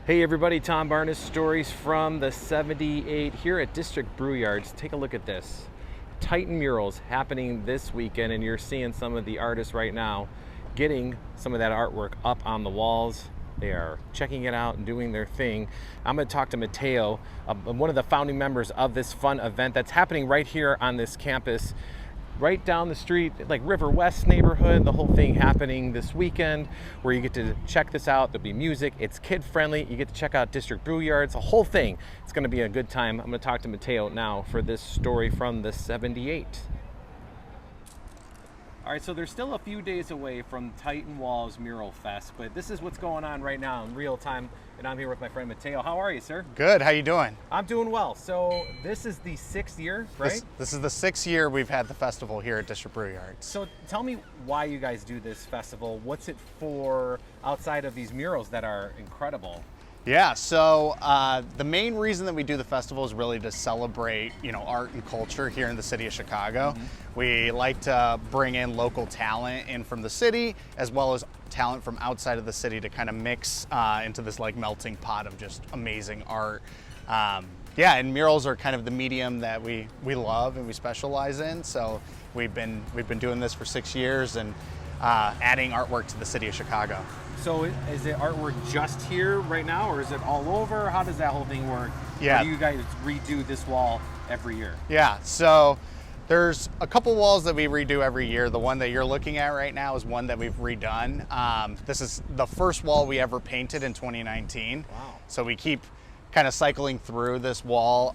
Hey everybody, Tom Barnes, stories from the 78 here at District Brew Yards. Take a look at this. Titan murals happening this weekend, and you're seeing some of the artists right now getting some of that artwork up on the walls. They are checking it out and doing their thing. I'm going to talk to Mateo, one of the founding members of this fun event that's happening right here on this campus, right down the street, like River West neighborhood. The whole thing happening this weekend where you get to check this out. There'll be music. It's kid friendly. You get to check out District Brew Yards, the whole thing. It's going to be a good time. I'm going to talk to Mateo now for this story from the 78. All right, so they're still a few days away from Titan Walls Mural Fest, but this is what's going on right now in real time, and I'm here with my friend Mateo. How are you, sir? Good, how you doing? I'm doing well. So this is the 6th year, right? This is the 6th year we've had the festival here at District Brew Yards. So tell me why you guys do this festival. What's it for outside of these murals that are incredible? Yeah, so the main reason that we do the festival is really to celebrate, art and culture here in the city of Chicago. We like to bring in local talent in from the city, as well as talent from outside of the city to kind of mix into this like melting pot of just amazing art. Yeah, and murals are kind of the medium that we love and we specialize in. So we've been doing this for 6 years and adding artwork to the city of Chicago. So is it artwork just here right now, or is it all over? How does that whole thing work? Yeah. Or do you guys redo this wall every year? Yeah, so there's a couple walls that we redo every year. The one that you're looking at right now is one that we've redone. This is the first wall we ever painted in 2019. Wow. So we keep kind of cycling through this wall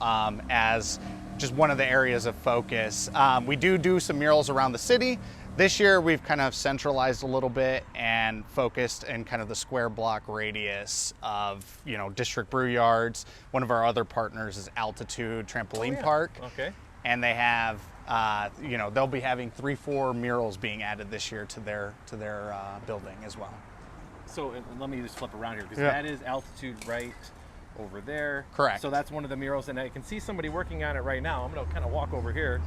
as just one of the areas of focus. We do some murals around the city. This year we've kind of centralized a little bit and focused in kind of the square block radius of, District Brew Yards. One of our other partners is Altitude Trampoline Park. Okay. And they have, they'll be having 3-4 murals being added this year to their building as well. So let me just flip around here, because Yeah. that is Altitude right over there. Correct. So that's one of the murals, and I can see somebody working on it right now. I'm going to kind of walk over here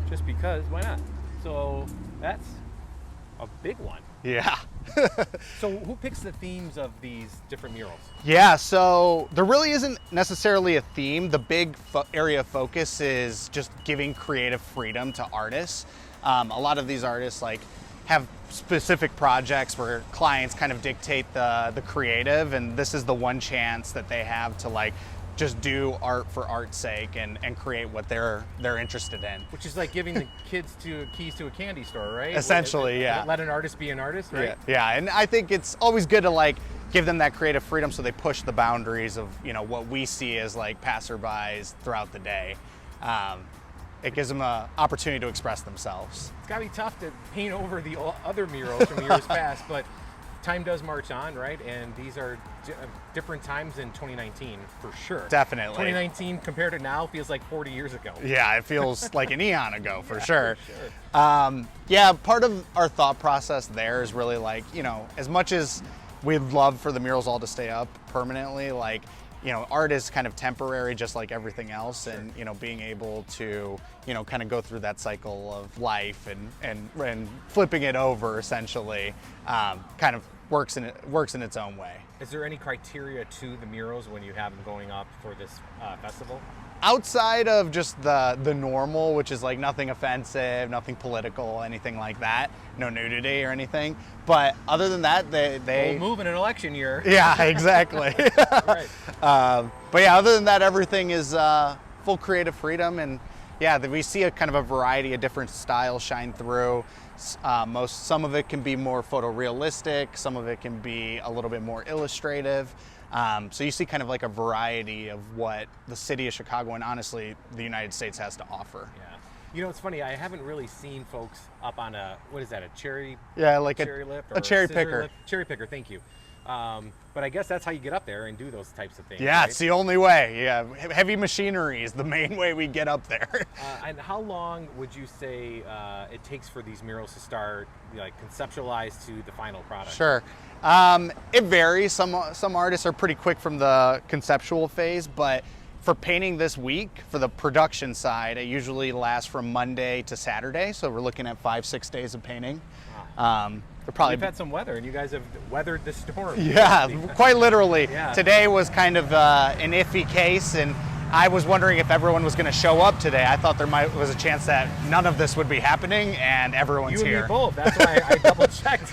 just because, why not? So that's a big one. Yeah. So who picks the themes of these different murals? Yeah, so there really isn't necessarily a theme. The big area of focus is just giving creative freedom to artists. A lot of these artists have specific projects where clients kind of dictate the creative, and this is the one chance that they have to just do art for art's sake and create what they're interested in. Which is like giving the kids keys to a candy store, right? Essentially, yeah. Let an artist be an artist, right? Yeah, and I think it's always good to give them that creative freedom so they push the boundaries of what we see as passerbys throughout the day. It gives them an opportunity to express themselves. It's gotta be tough to paint over the other murals from years past, but time does march on, right? And these are different times in 2019, for sure. Definitely. 2019 compared to now feels like 40 years ago. Yeah, it feels like an eon ago, for sure. For sure. Yeah, part of our thought process there is really as much as we'd love for the murals all to stay up permanently, art is kind of temporary, just like everything else. Sure. And, being able to, kind of go through that cycle of life and flipping it over essentially kind of works in its own way. Is there any criteria to the murals when you have them going up for this festival? Outside of just the normal, which is nothing offensive, nothing political, anything like that, no nudity or anything. But other than that, they Bold move in an election year. Yeah, exactly. Right. But yeah, other than that, everything is full creative freedom, and yeah, we see a kind of a variety of different styles shine through. Some of it can be more photorealistic, some of it can be a little bit more illustrative. So you see kind of a variety of what the city of Chicago and honestly the United States has to offer. Yeah. It's funny, I haven't really seen folks up on what is that, a cherry? Yeah, cherry lift or a cherry scissor picker. lift? Cherry picker, thank you. But I guess that's how you get up there and do those types of things. Yeah, right? It's the only way. Yeah, heavy machinery is the main way we get up there. And how long would you say it takes for these murals to start, conceptualized to the final product? Sure. It varies. Some artists are pretty quick from the conceptual phase, but for painting this week, for the production side, it usually lasts from Monday to Saturday. So we're looking at 5-6 days of painting. Wow. We've had some weather, and you guys have weathered the storm. Yeah, quite literally. Yeah. Today was kind of an iffy case, and I was wondering if everyone was going to show up today. I thought there was a chance that none of this would be happening, and everyone's here. You and me both. That's why I double checked.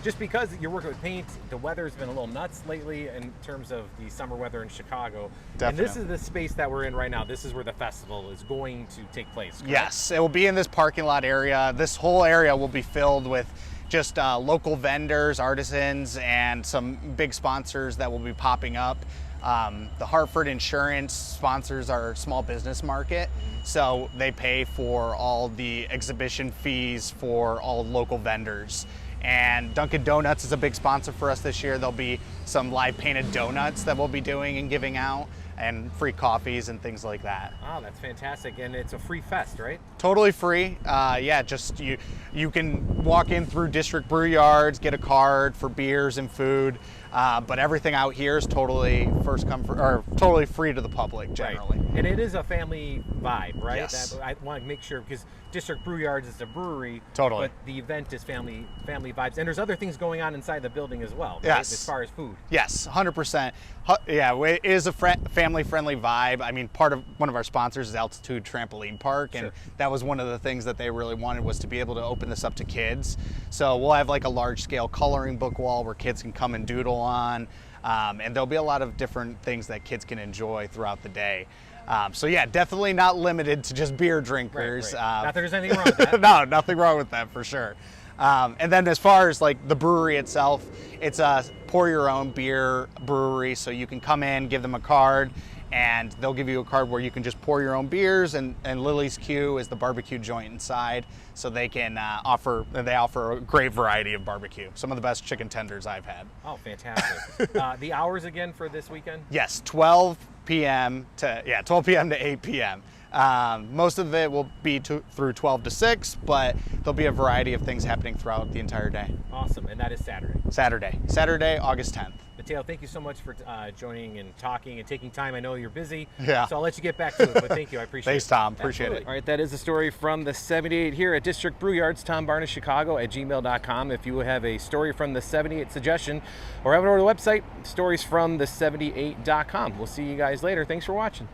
Just because you're working with paint, the weather's been a little nuts lately in terms of the summer weather in Chicago. Definitely. And this is the space that we're in right now. This is where the festival is going to take place, correct? Yes, it will be in this parking lot area. This whole area will be filled with just local vendors, artisans, and some big sponsors that will be popping up. The Hartford Insurance sponsors our small business market, so they pay for all the exhibition fees for all local vendors. And Dunkin' Donuts is a big sponsor for us this year. There'll be some live painted donuts that we'll be doing and giving out, and free coffees and things like that. Oh, that's fantastic. And it's a free fest, right? Totally free. Yeah, just you can walk in through District Brew Yards, get a card for beers and food, but everything out here is totally totally free to the public generally. Right. And it is a family vibe, right? Yes. I want to make sure, because District Brew Yards is a brewery, Totally. but the event is family vibes, and there's other things going on inside the building as well, right? Yes. As far as food. Yes, 100%. Yeah, it is a family-friendly vibe. I mean, one of our sponsors is Altitude Trampoline Park, and Sure. that was one of the things that they really wanted, was to be able to open this up to kids. So we'll have like a large-scale coloring book wall where kids can come and doodle on, and there'll be a lot of different things that kids can enjoy throughout the day. So yeah, definitely not limited to just beer drinkers. Right. Not that there's anything wrong with that. No, nothing wrong with that for sure. And then as far as like the brewery itself, it's a pour your own beer brewery, so you can come in, give them a card, and they'll give you a card where you can just pour your own beers, and Lily's Q is the barbecue joint inside, so they can offer a great variety of barbecue. Some of the best chicken tenders I've had. Oh, fantastic. The hours again for this weekend? Yes, 12 p.m. to 8 p.m. Most of it will be through 12 to 6, but there'll be a variety of things happening throughout the entire day. Awesome, and that is Saturday. Saturday, August 10th. Mateo, thank you so much for joining and talking and taking time. I know you're busy, Yeah. so I'll let you get back to it, but thank you. I appreciate it. Thanks, Tom. Appreciate it. All right, that is the story from the 78 here at District Brew Yards. Tom Barnes, Chicago at gmail.com. If you have a story from the 78 suggestion, or have it over the website, storiesfromthe78.com. We'll see you guys later. Thanks for watching.